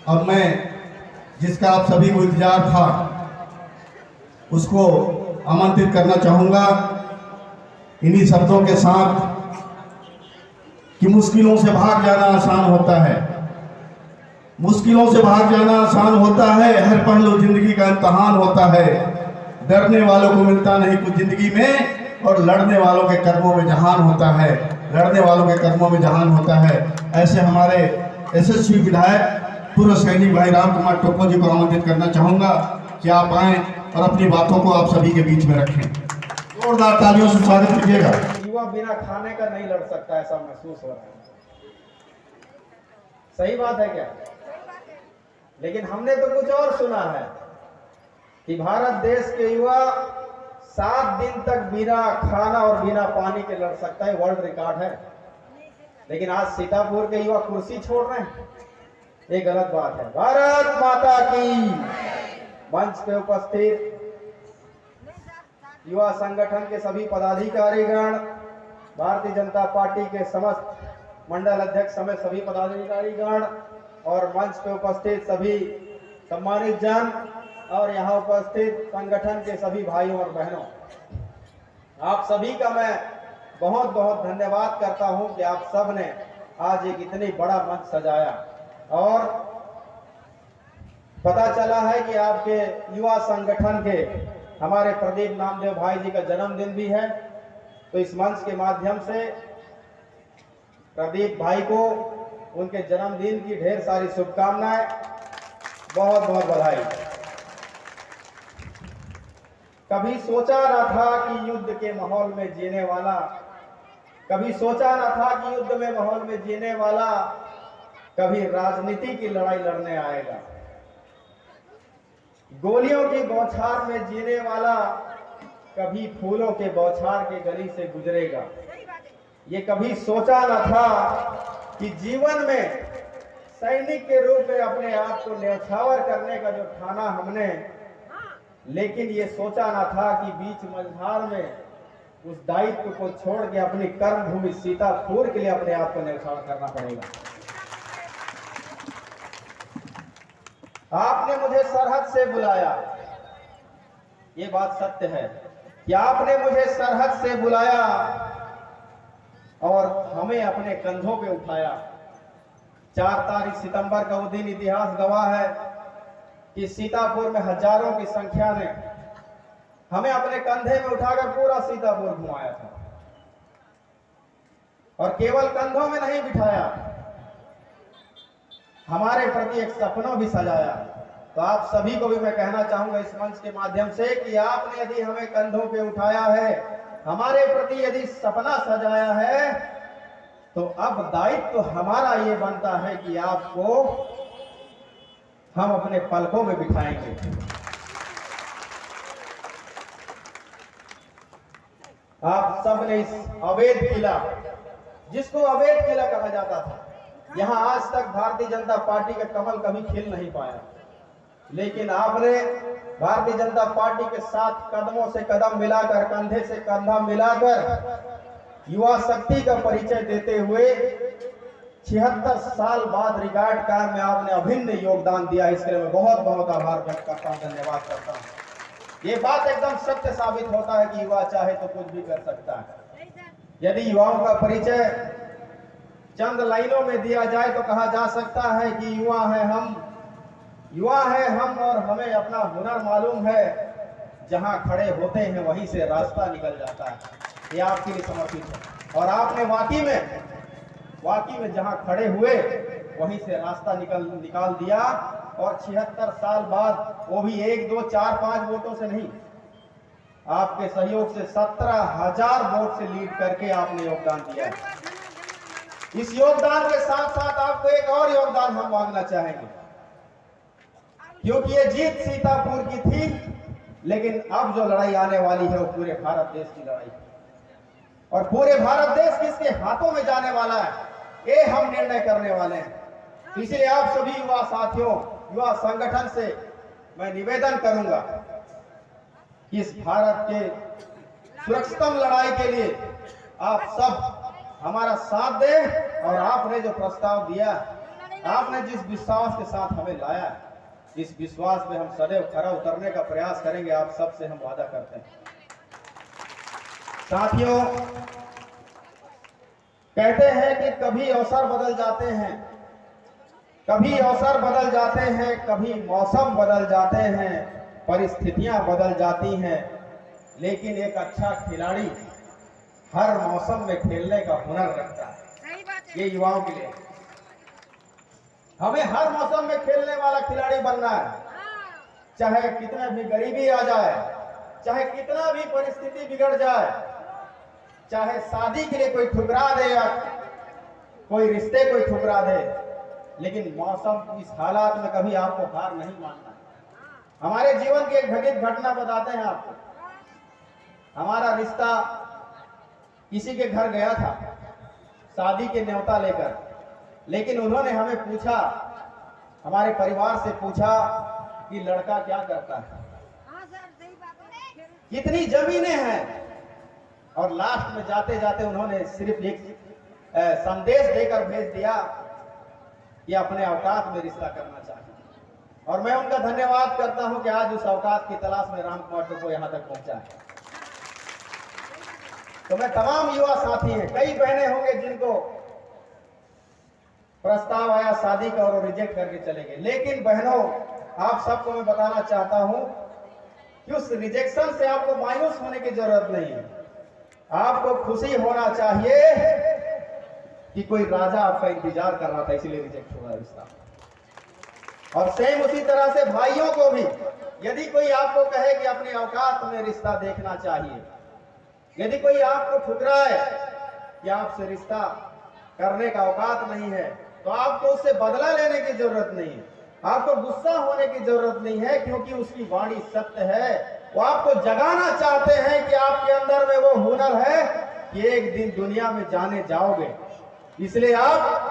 और मैं जिसका आप सभी को इंतजार था उसको आमंत्रित करना चाहूँगा इन्हीं शब्दों के साथ कि मुश्किलों से भाग जाना आसान होता है, मुश्किलों से भाग जाना आसान होता है, हर पहलू जिंदगी का इम्तहान होता है। डरने वालों को मिलता नहीं कुछ जिंदगी में और लड़ने वालों के कदमों में जहान होता है, लड़ने वालों के कदमों में जहान होता है। ऐसे हमारे यशस्वी विधायक पूर्व सैनिक भाई राम कुमार टोप्पो जी को आमंत्रित करना चाहूँगा कि आप आएँ और अपनी बातों को आप सभी के बीच में रखें। जोरदार तालियों से स्वागत कीजिएगा। युवा बिना खाने का नहीं लड़ सकता, ऐसा महसूस हो रहा है। सही बात है क्या? लेकिन हमने तो कुछ और सुना है कि भारत देश के युवा 7 दिन तक बिना खाना और बिना पानी के लड़ सकता है, वर्ल्ड रिकॉर्ड है। लेकिन आज सीतापुर के युवा कुर्सी छोड़ रहे हैं, ये गलत बात है। भारत माता की। मंच पे उपस्थित युवा संगठन के सभी पदाधिकारीगण, भारतीय जनता पार्टी के समस्त मंडल अध्यक्ष समेत सभी पदाधिकारीगण और मंच पे उपस्थित सभी सम्मानित जन और यहाँ उपस्थित संगठन के सभी भाइयों और बहनों, आप सभी का मैं बहुत बहुत धन्यवाद करता हूं कि आप सब ने आज एक इतनी बड़ा मंच सजाया। और पता चला है कि आपके युवा संगठन के हमारे प्रदीप नामदेव भाई जी का जन्मदिन भी है, तो इस मंच के माध्यम से प्रदीप भाई को उनके जन्मदिन की ढेर सारी शुभकामनाएं, बहुत बहुत बधाई। कभी सोचा न था कि युद्ध के माहौल में जीने वाला, कभी सोचा न था कि युद्ध में माहौल में जीने वाला कभी राजनीति की लड़ाई लड़ने आएगा। गोलियों की बौछार में जीने वाला कभी फूलों के बौछार के गली से गुजरेगा। ये कभी सोचा न था कि जीवन में सैनिक के रूप में अपने आप को न्यौछावर करने का जो ठाना हमने, लेकिन ये सोचा न था कि बीच मझधार में उस दायित्व को छोड़ के अपनी कर्मभूमि सीतापुर के लिए अपने आप को न्यौछावर करना पड़ेगा। आपने मुझे सरहद से बुलाया, ये बात सत्य है कि आपने मुझे सरहद से बुलाया और हमें अपने कंधों पे उठाया। 4 तारीख सितंबर का वो दिन इतिहास गवाह है कि सीतापुर में हजारों की संख्या ने हमें अपने कंधे में उठाकर पूरा सीतापुर घुमाया था, और केवल कंधों में नहीं बिठाया, हमारे प्रति एक सपना भी सजाया। तो आप सभी को भी मैं कहना चाहूंगा इस मंच के माध्यम से कि आपने यदि हमें कंधों पे उठाया है, हमारे प्रति यदि सपना सजाया है, तो अब दायित्व तो हमारा ये बनता है कि आपको हम अपने पलकों में बिठाएंगे। आप सब ने इस अवैध किला, जिसको अवैध किला कहा जाता था, यहां आज तक भारतीय जनता पार्टी का कमल कभी खिल नहीं पाया, लेकिन आपने भारतीय जनता पार्टी के साथ कदमों से कदम मिलाकर, कंधे से कंधा मिलाकर युवा शक्ति का परिचय देते हुए 76 साल बाद रिकॉर्ड कायम में आपने अभिन्न योगदान दिया। इसके लिए मैं बहुत बहुत आभार व्यक्त करता हूं, धन्यवाद करता हूं। ये बात एकदम सत्य साबित होता है कि युवा चाहे तो कुछ भी कर सकता है। यदि युवाओं का परिचय चंद लाइनों में दिया जाए तो कहा जा सकता है कि युवा है हम और हमें अपना हुनर मालूम है, जहां खड़े होते हैं वहीं से रास्ता निकल जाता है। ये आपके लिए समर्पित है, और आपने वाकई में जहां खड़े हुए वहीं से रास्ता निकाल दिया, और 76 साल बाद वो भी 1, 2, 4, 5 वोटों से नहीं, आपके सहयोग से 17,000 वोट से लीड करके आपने योगदान दिया है। इस योगदान के साथ साथ आपको एक और योगदान हम मांगना चाहेंगे, क्योंकि ये जीत सीतापुर की थी, लेकिन अब जो लड़ाई आने वाली है वो पूरे भारत देश की लड़ाई है, और पूरे भारत देश किसके हाथों में जाने वाला है ये हम निर्णय करने वाले हैं। इसलिए आप सभी युवा साथियों, युवा संगठन से मैं निवेदन करूंगा कि इस भारत के सुरक्षितम लड़ाई के लिए आप सब हमारा साथ दें, और आपने जो प्रस्ताव दिया आपने जिस विश्वास के साथ हमें लाया है, इस विश्वास में हम सदैव खरा उतरने का प्रयास करेंगे। आप सबसे हम वादा करते हैं। साथियों, कहते हैं कि कभी अवसर बदल जाते हैं, कभी अवसर बदल जाते हैं, कभी मौसम बदल जाते हैं, परिस्थितियां बदल जाती हैं, लेकिन एक अच्छा खिलाड़ी हर मौसम में खेलने का हुनर रखता है। ये युवाओं के लिए हमें हर मौसम में खेलने वाला खिलाड़ी बनना है। चाहे कितना भी गरीबी आ जाए, चाहे कितना भी परिस्थिति बिगड़ जाए, चाहे शादी के लिए कोई ठुकरा दे या कोई रिश्ते कोई ठुकरा दे, लेकिन मौसम इस हालात में कभी आपको हार नहीं मानना। हमारे जीवन की एक घटित घटना बताते हैं आपको। हमारा रिश्ता किसी के घर गया था शादी के न्योता लेकर, लेकिन उन्होंने हमें पूछा, हमारे परिवार से पूछा कि लड़का क्या करता है, कितनी जमीनें हैं, और लास्ट में जाते जाते उन्होंने सिर्फ एक संदेश देकर भेज दिया कि अपने औकात में रिश्ता करना चाहिए। और मैं उनका धन्यवाद करता हूं कि आज उस औकात की तलाश में राम कुमार टोपो यहां तक पहुंचा है। तो मैं तमाम युवा साथी हैं, कई बहनें होंगे जिनको प्रस्ताव आया शादी का और वो रिजेक्ट करके चले गए, लेकिन बहनों, आप सबको मैं बताना चाहता हूं कि उस रिजेक्शन से आपको मायूस होने की जरूरत नहीं है। आपको खुशी होना चाहिए कि कोई राजा आपका इंतजार कर रहा था, इसीलिए रिजेक्ट हुआ रिश्ता। और सेम उसी तरह से भाइयों को भी, यदि कोई आपको कहे कि अपनी औकात में रिश्ता देखना चाहिए, यदि कोई आपको ठुकराए कि आपसे रिश्ता करने का औकात नहीं है, तो आपको उससे बदला लेने की जरूरत नहीं है, आपको गुस्सा होने की जरूरत नहीं है, क्योंकि उसकी वाणी सत्य है। वो आपको जगाना चाहते हैं कि आपके अंदर में वो हुनर है कि एक दिन दुनिया में जाने जाओगे। इसलिए आप